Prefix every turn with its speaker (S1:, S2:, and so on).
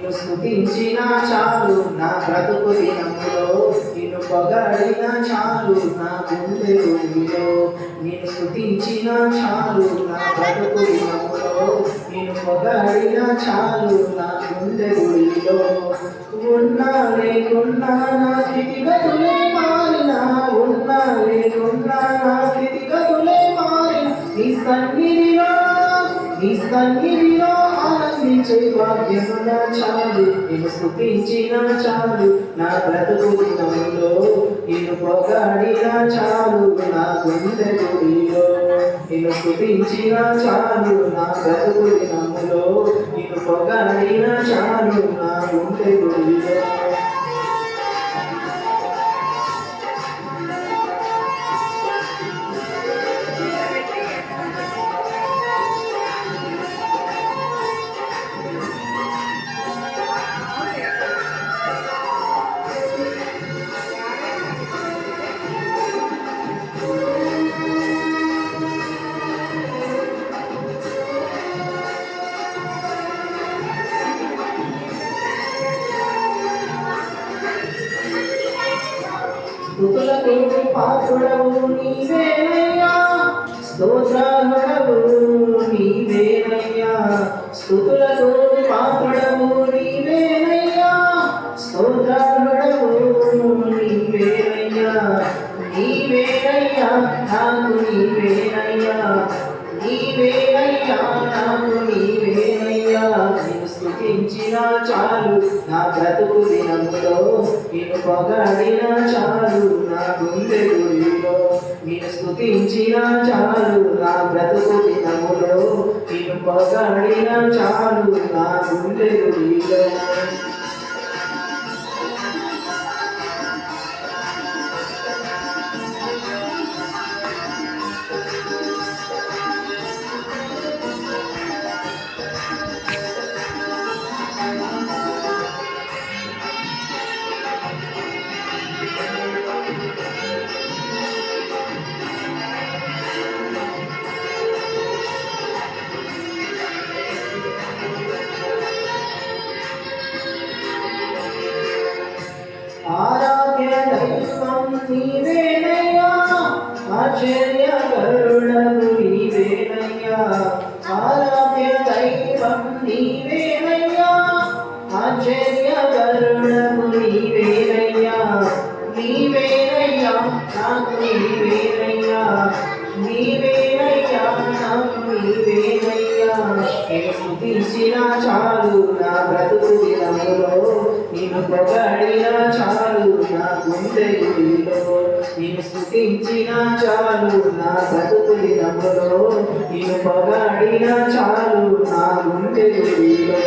S1: నిన్ను స్తుతించిన చాలు నా బ్రతుకు దినములో, నిన్ను పొగడిన చాలు నా గుండె గుడిలో. నిన్ను స్తుతించిన చాలు నా బ్రతుకు దినములో, నిన్ను పొగడిన చాలు నా గుండె గుడిలో. ఉన్నా లేకున్నా నా స్థితిగతులే మారినా, ఉన్నా లేకున్నా నా స్థితిగతులే మారిన, నీ సన్నిధిలో ఆనందించే భాగ్యమున చాలు. నిన్ను స్తుతించిన చాలు నా బ్రతుకు దినములో, నిన్ను పొగడిన చాలు నా గుండె గుడిలో. నిన్ను స్తుతించిన చాలు నా బ్రతుకు దినములో, నిన్ను పొగడిన చాలు నా గుండె గుడిలో. స్తుతులకు పాత్రుడవు నీవేనయ్యా, స్తోత్రార్హుడవు నీవేనయ్యా. స్తుతులకు పాత్రుడవు నీవేనయ్యా, స్తోత్రార్హుడవు నీవేనయ్యా. నీవేనయ్యా నాకు నీవేనయ్యా, నీవేనయ్యా నాకు నీవేనయ్యా. నిన్ను స్తుతించిన చాలు నా బ్రతుకు దినములో, నిన్ను పొగడిన చాలు నా గుండె గుడిలో. నిన్ను స్తుతించిన చాలు నా బ్రతుకు దినములో, నిన్ను పొగడిన చాలు నా గుండె గుడిలో. ఆరాధ్య దైవం నీవేనయ్యా, ఆశ్చర్యకరుడవు నీవేనయ్యా. ఆరాధ్య దైవం నీవేనయ్యా, ఆశ్చర్యకరుడవు నీవేనయ్యా. నీవేనయ్యా నాకు నీవేనయ్యా, నీవేనయ్యా నాకు నీవేనయ్యా. నేను స్తుతించిన చాలు నా బ్రతుకు దినములో, నిన్ను పొగడిన చాలు నా గుండె గుడిలో. నిన్ను స్తుతించిన చాలు నా బ్రతుకు దినములో, నిన్ను పొగడిన చాలు నా గుండె గుడిలో.